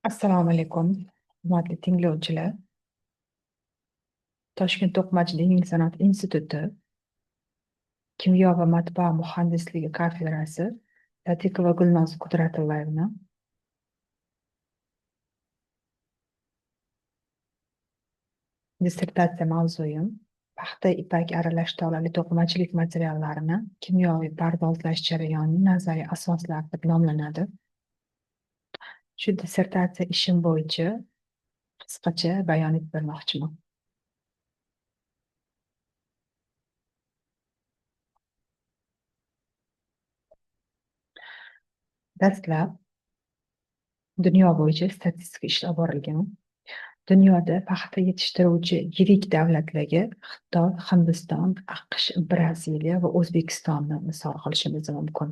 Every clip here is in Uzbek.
Assalomu alaykum, hurmatli tinglovchilar. Toshkent to'qimachilik san'at instituti kimyo va matbaa muhandisligi kafedrasi Latikova Gulnoz Qudratillayevna dissertatsiya mavzuyim paxta ipak aralash tolali to'qimachilik materiallarini kimyoviy pardozlash jarayonining nazariy asoslari deb nomlanadi. Shu dissertatsiya ishim bo'yicha qisqacha bayon etib bermoqchiman. Dastlab dunyo bo'yicha statistika ishlab borilgan. Dunyoda paxta yetishtiruvchi yirik davlatlarga Xitoy, Hindiston, AQSh, Braziliya va O'zbekistonni misol qilishimiz mumkin.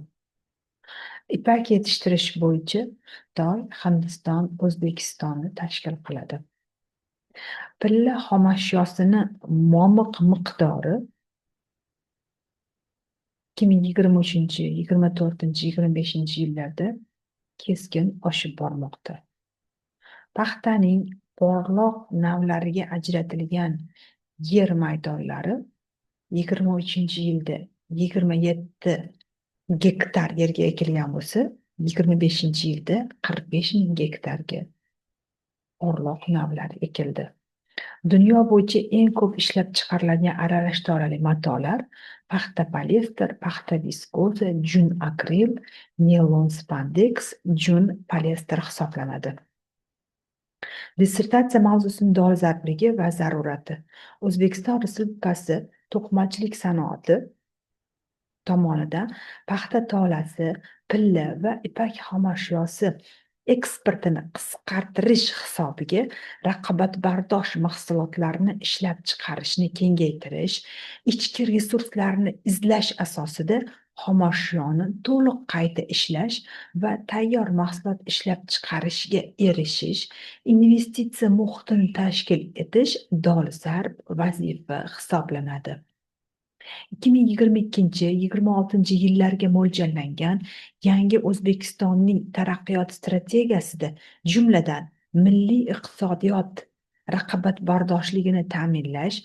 Ipak yetishtirish bo'yicha Xitoy, Hindiston, O'zbekistonni tashkil qiladi. Tilla xomashyosini momiq miqdori 2023, 24, 25 yillarda keskin oshib bormoqda. Paxtaning porloq navlariga ajratilgan yer maydonlari 23-yilda 27 gektar yerga ekilgan bo'lsa, 25-yilda 45 ming gektarga porloq navlari ekildi. Dunyo bo'yicha eng ko'p ishlab chiqariladigan aralash tolali matolar paxta poliester, paxta viskoza, jun akril, naylon spandeks, jun poliester hisoblanadi. Dissertatsiya mavzusining dolzarbligi va zarurati. O'zbekiston Respublikasi to'qimachilik sanoati tomonidan paxta tolasi, pilla va ipak xomashyosi eksportini qisqartirish hisobiga raqobatbardosh mahsulotlarni ishlab chiqarishni kengaytirish, ichki resurslarni izlash asosida xomashyoni to'liq qayta ishlash va tayyor mahsulot ishlab chiqarishga erishish, investitsiya muhitini tashkil etish dolzarb vazifa hisoblanadi. 2022-26 yillarga mo'ljallangan yangi O'zbekistonning taraqqiyot strategiyasida, jumladan milliy iqtisodiyot raqobatbardoshligini ta'minlash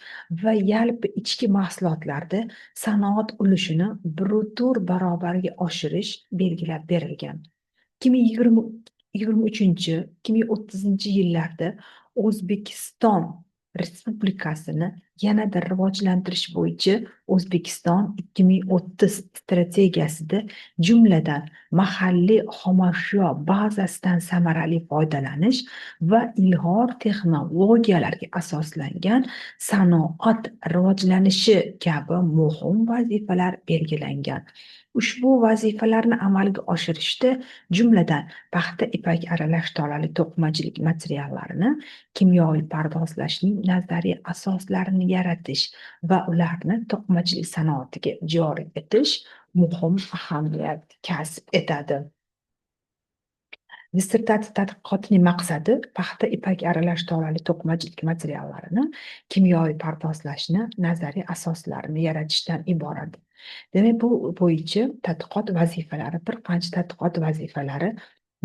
va yalpi ichki mahsulotlarda sanoat ulushini bir-tur barobarga oshirish belgilab berilgan. 2023-2030 yillarda O'zbekiston Respublikasini yanada rivojlantirish bo'yicha O'zbekiston 2030 strategiyasida, jumladan mahalliy xomashyo bazasidan samarali foydalanish va ilg'or texnologiyalarga asoslangan sanoat rivojlanishi kabi muhim vazifalar belgilangan. Ushbu vazifalarni amalga oshirishda, jumladan paxta ipak aralash tolali to'qimachilik materiallarini kimyoviy pardozlashning nazariy asoslarini yaratish va ularni to'qimachilik sanoatiga joriy etish muhim ahamiyat kasb etadi. Dissertatsiya tadqiqotining maqsadi paxta ipak aralash tolali to'qimachilik materiallarini kimyoviy pardozlashni nazariy asoslarini yaratishdan iborat. Demak, bu bo'yicha tadqiqot vazifalari, bir qancha tadqiqot vazifalari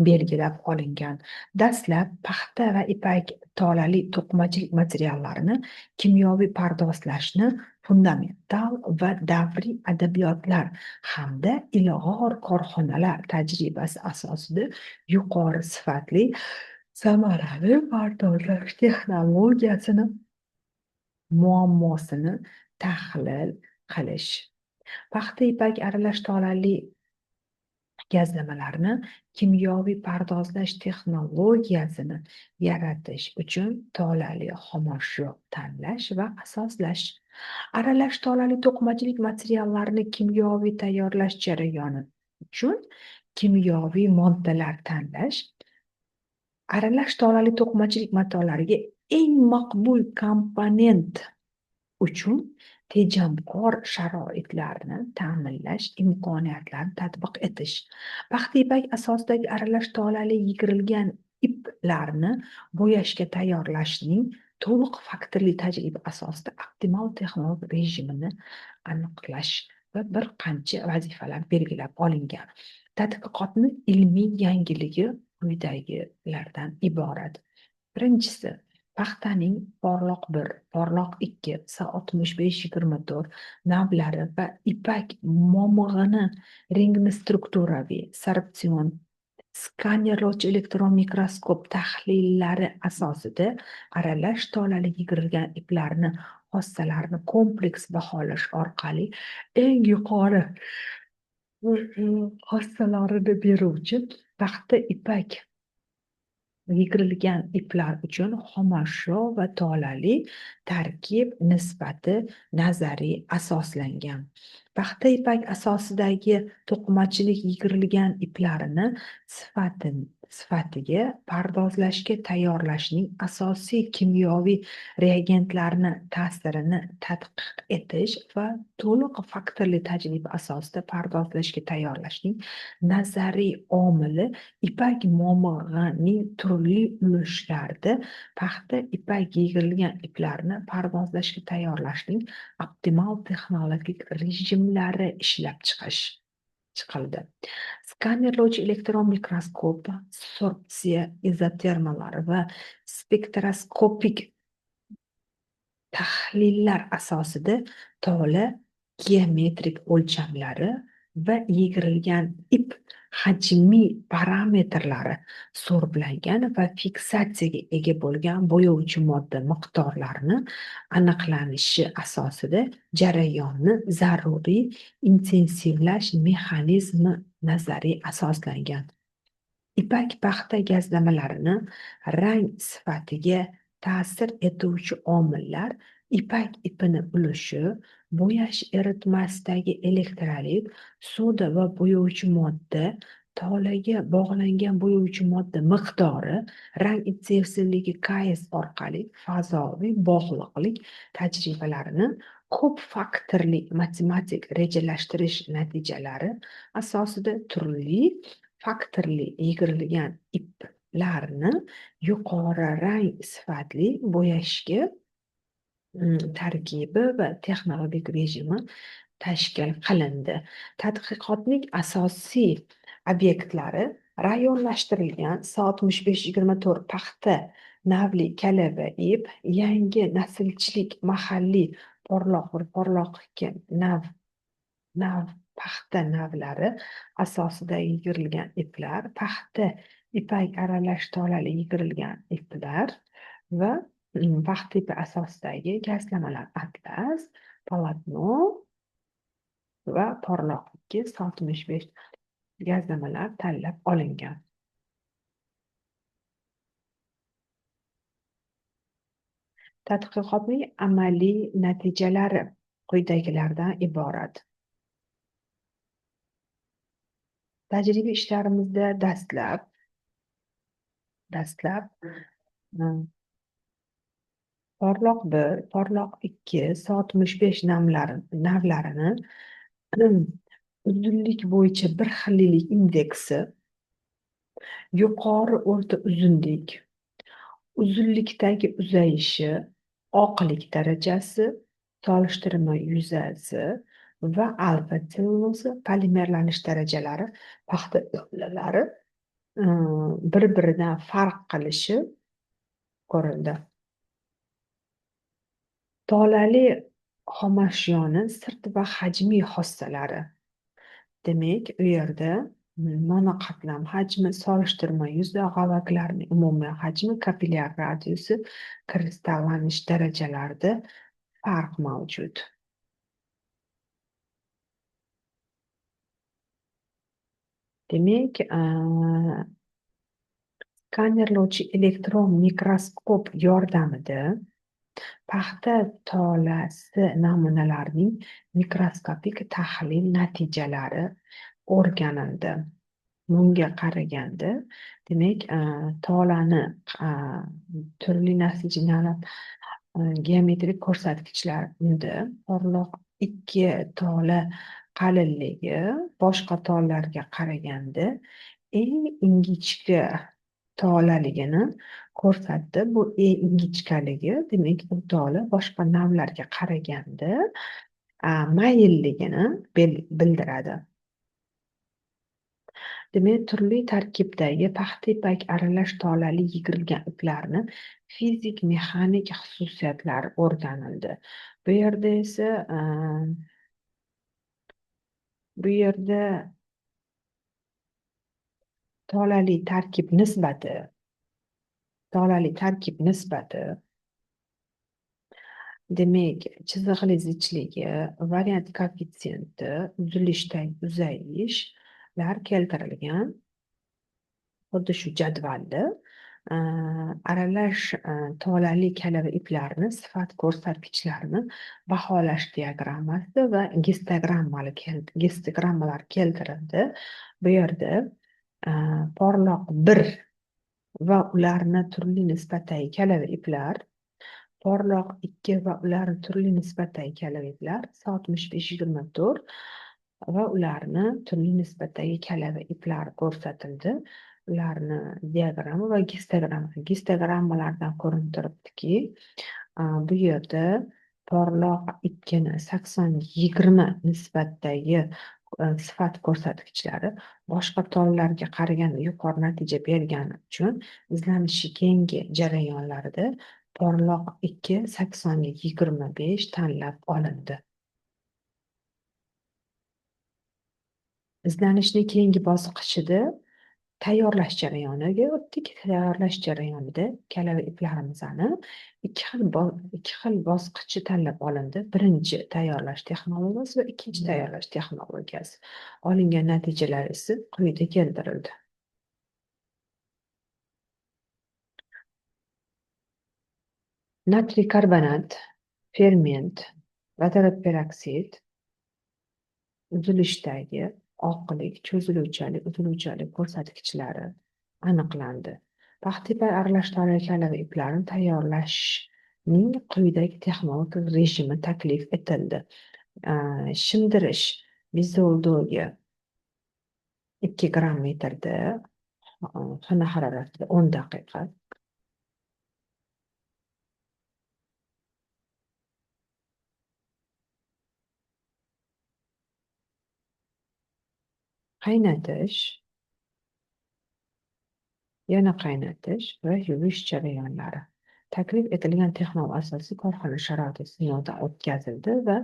belgilab olingan. Dastlab paxta va ipak tolali to'qimachilik materiallarini kimyoviy pardozlashni fundamental va davriy adabiyotlar hamda ilg'or korxonalar tajribasi asosida yuqori sifatli samarali pardozlash texnologiyasini muammosini tahlil qilish. Paxta ipak aralash tolali gazlamalarni kimyoviy pardozlash texnologiyasini yaratish uchun tolali xomashyo tanlash va asoslash. Aralash tolali to'qimachilik materiallarini kimyoviy tayyorlash jarayoni uchun kimyoviy moddalar tanlash. Aralash tolali to'qimachilik matolariga eng maqbul komponent uchun tejamkor sharoitlarni ta'minlash imkoniyatlarini tatbiq etish. Paxta ipak asosidagi aralash tolali yigirilgan iplarni bo'yashga tayyorlashning to'liq faktorli tajriba asosida optimal texnologik rejimini aniqlash va bir qancha vazifalar belgilab olingan. Tadqiqotni ilmiy yangiligi quyidagilardan iborat. Birinchisi, paxtaning porloq 1, porloq 2, SA65-24 navlari va ipak momig'ini rangni strukturaviy, sorbitsion skanerlovchi elektron mikroskop tahlillari asosida aralash tolali yig'ilgan iplarni xossalarini kompleks baholash orqali eng yuqori xossalarini beruvchi paxta ipak yig'ilgan iplar uchun xomashyo va tolali tarkib nisbati nazariy asoslangan. Paxta ipak asosidagi to'qimachilik yig'ilgan iplarini sifatiga pardozlashga tayyorlashning asosiy kimyoviy reagentlarni ta'sirini tadqiq etish va to'liq faktorli tajriba asosida pardozlashga tayyorlashning nazariy omili ipak momig'ining turli ulushlarida paxta ipak yig'ilgan iplarni pardozlashga tayyorlashning optimal texnologik rejimlari ishlab chiqildi. Skanerlovchi elektron mikroskop, sorpsiya izotermalari va spektroskopik tahlillar asosida tola geometrik o'lchamlari va yig'ilgan ip hajmiy parametrlari so'rblangan va fiksatsiyaga ega bo'lgan bo'yovchi modda miqdorlarini aniqlanishi asosida jarayonni zaruriy intensivlash mexanizmi nazariy asoslangan. Ipak paxta gazlamalarini rang sifatiga ta'sir etuvchi omillar ipak ipini ulushi, bo'yash eritmasidagi elektrolit, soda va bo'yovchi modda, tolaga bog'langan bo'yovchi modda miqdori, rang intensivligi KS orqali fazoviy bog'liqlik tajribalarini ko'p faktorli matematik rejalashtirish natijalari asosida turli faktorli yig'ilgan iplarni yuqori rang sifatli bo'yashga tarkibi va texnologik rejimi tashkil qilindi. Tadqiqotning asosiy obyektlari rayonlashtirilgan SA65-24 paxta navli kala va ip, yangi naslchilik mahalliy porloq 1, porloq 2 nav paxta navlari asosida yig'ilgan iplar, paxta ipak aralash tolali yig'ilgan iplar va paxta ipi asosidagi gazlamalar atlas, polotno va porloq 2 SA65 gazlamalar tanlab olingan. Tadqiqotning amaliy natijalari quyidagilardan iborat. Tajriba ishlarimizda dastlab porloq 1, porloq 2 SA65 navlarini uzunlik bo'yicha bir xillik indeksi, yuqori o'rta uzunlik, uzunlikdagi uzayishi, oqlik darajasi, solishtirma yuzasi va alfa sellyuloza polimerlanish darajalari paxta navlalari bir-biridan farq qilishi ko'rildi. Tolali xomashyoning sirt va hajmiy xossalari. Demak, u yerda monoqatlam hajmi, solishtirma yuzi, g'avaklarning umumiy hajmi, kapillyar radiusi, kristallanish darajalarida farq mavjud. Demak, skanerlovchi elektron mikroskop yordamida paxta tolasi namunalarining mikroskopik tahlil natijalari o'rganildi. Bunga qaraganda, demak, tolani turli naslchilik geometrik ko'rsatkichlarda porloq 2 tola qalinligi boshqa tolalarga qaraganda eng ingichka tolaligini ko'rsatdi. Bu eng ingichkaligi, demak, bu tola boshqa navlarga qaraganda mayilligini bildiradi. Demak, turli tarkibdagi paxta ipak aralash tolali yig'ilgan iplarni fizik mexanik xususiyatlari o'rganildi. Bu yerda esa bu yerda tolali tarkib nisbati tolali tarkib nisbati demak chizig'li zichligi, variant koeffitsiyenti, uzilishdagi uzayishlar keltirilgan. Xuddi shu jadvalda aralash tolali kalava iplarni sifat ko'rsatkichlarini baholash diagrammasi va gistogrammalar keltirildi. Bu yerda porloq 1 va ularni turli nisbatdagi kalava iplar, porloq 2 va ularni turli nisbatdagi kalava iplar, soat 65-24 va ularni turli nisbatdagi kalava iplar ko'rsatildi. Ularni diagramma va gistogrammalardan ko'rinib turibdiki, bu yerda porloq 2ni 80-20 nisbatdagi sifat ko'rsatkichlari boshqa tollarga qaraganda yuqori natija bergani uchun izlanishi keyingi jarayonlarida porloq 2 80-25 tanlab olindi. Izlanishning keyingi bosqichida tayyorlash jarayoniga o'tdik. Tayyorlash jarayonida kalava iplarimizni ikki xil bosqichi tanlab olindi. Birinchi tayyorlash texnologiyasi va ikkinchi tayyorlash texnologiyasi. Olingan natijalar esa quyida keltirildi. Natriy karbonat, ferment, vodorod peroksid, uzilishdagi oqlik, cho'ziluvchanlik, uziluvchanlik ko'rsatkichlari aniqlandi. Paxta ipak aralash kalava iplarini tayyorlashning quyidagi texnologik rejimi taklif etildi. Shimdirish mezoldagi 2 gram metrda xona haroratida 10 daqiqa. Qaynatish, yana qaynatish va yuvish jarayonlari. Taklif etilgan texnologiya asosiy korxona sharoitida sinovdan o'tkazildi va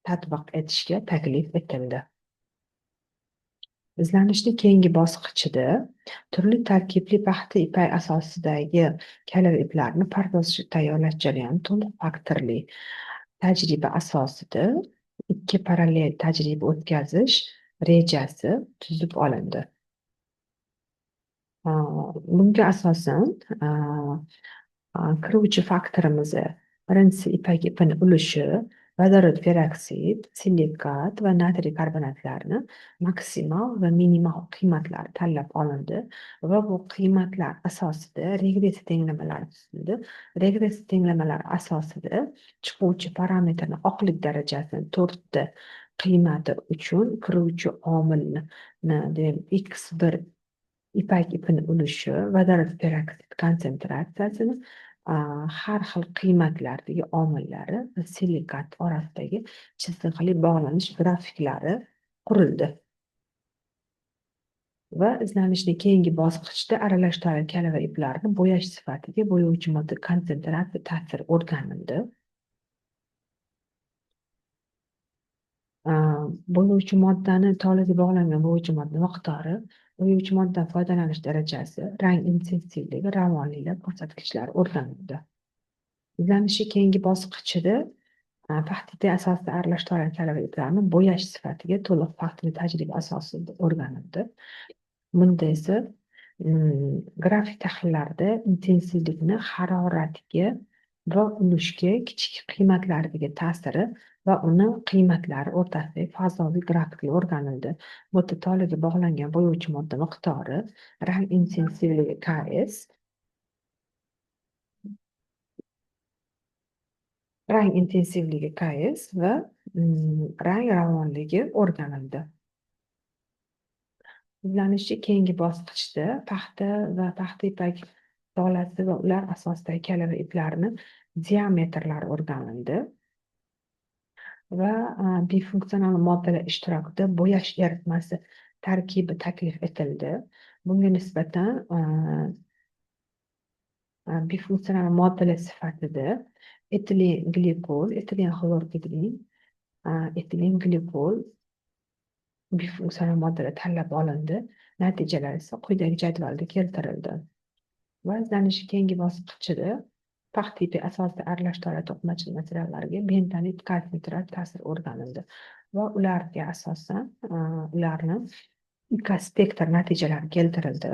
tatbiq etishga taklif etildi. Izlanishning keyingi bosqichida turli tarkibli paxta ipak asosidagi kalava iplarni tayyorlash jarayoni to'liq faktorli tajriba asosida 2 parallel tajriba o'tkazish rejasi tuzib olindi. Bunga asosan kiruvchi faktorimiz birinchisi ipak ipini ulushi, vodorod peroksid, silikat va natriy karbonatlarni maksimal va minimal qiymatlari tanlab olindi va bu qiymatlar asosida regressiya tenglamalar tuzildi. Regressiya tenglamalar asosida chiquvchi parametrni oqlik darajasini 4 ta qiymati uchun kiruvchi omilni x1 ipak ipini ulushi, vodorod peroksid konsentratsiyasini har xil qiymatlardagi omillari va silikat orasidagi chizig'li bog'lanish grafiklari qurildi. Va izlanishning keyingi bosqichda aralash kalava iplarni bo'yash sifatiga bo'yovchi modda konsentratsiya ta'siri o'rganildi. Bo'yovchi moddani tolaga bog'langan bo'yovchi modda miqdori, bo'yovchi moddadan foydalanish darajasi, rang intensivligi, ravonliklar ko'rsatkichlari o'rganildi. Izlanishi keyingi bosqichida paxta ipak asosida aralash kalava iplarni bo'yash sifatiga to'liq faktli tajriba asosida o'rganildi. Bunda esa grafik tahlillarda intensivlikni haroratiga va ulushga kichik qiymatlardagi ta'siri va uni qiymatlari o'rtasidagi fazoviy grafiklar o'rganildi. Bu tolaga bog'langan bo'yovchi modda miqdori, rang intensivligi KS, rang intensivligi KS va rang ravonligi o'rganildi. Izlanishi keyingi bosqichda paxta va paxta ipak tolasi va ular asosidagi kalava iplarni diametrlari o'rganildi. va bifunksional moddalar ishtirokida bo'yash eritmasi tarkibi taklif etildi. Bunga nisbatan bifunksional moddalar sifatida etilen glikol, etilen xlorgidrin, etilen glikol bifunksional moddalar tanlab olindi. Natijalar esa quyidagi jadvalda keltirildi. Va izlanishi keyingi bosqichida paxt tipi asosida aralashtiruvchi to'qimachilik materiallariga bentonit kalsiy ta'sir o'rganildi va ularga asosan ularni spektr natijalari keltirildi.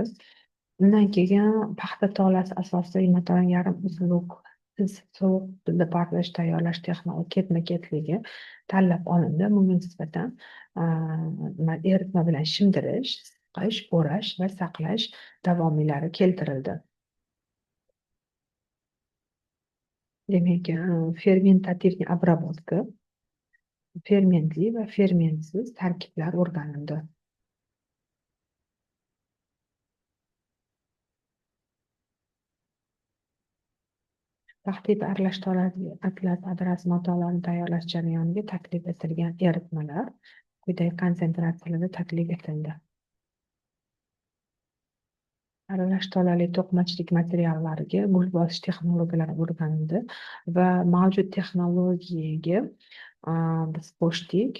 Undan keyin paxta tolasi asosida matodan yarim uzluksiz sovuq tilda portlash tayyorlash ketma-ketligi tanlab olindi. Bunga nisbatan eritma bilan shimdirish, siqish, o'rash va saqlash davomiylari keltirildi. Demak, fermentativniy обработка, fermentli va fermentsiz tarkiblar o'rganildi. Paxta aralashtiruvchi adras matolarini tayyorlash jarayoniga taklif etilgan eritmalar quyidagi konsentratsiyalarda taklif etildi. Aralashtiruvchi to'qimachilik materiallariga gul bosish texnologiyalari o'rganildi va mavjud texnologiyaga biz qo'shdik.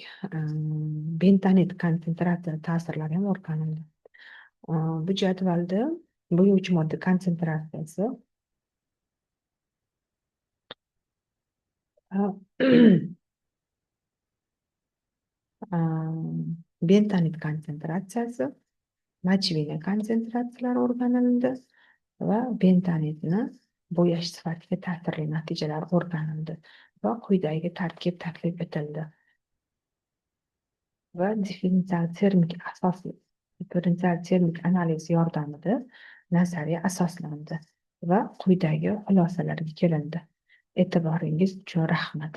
Bentonit konsentratsiya ta'sirlari ham o'rganildi. Bu jadvalda bo'yovchi modda konsentratsiyasi bentonit konsentratsiyasi, mochvina konsentratsiyalari o'rganildi va bentonitni bo'yash sifatiga ta'sirli natijalar o'rganildi va quyidagi tarkib taklif etildi. Va differensial termik analiz yordamida nazariya asoslandi va quyidagi xulosalarga kelindi. E'tiboringiz uchun rahmat.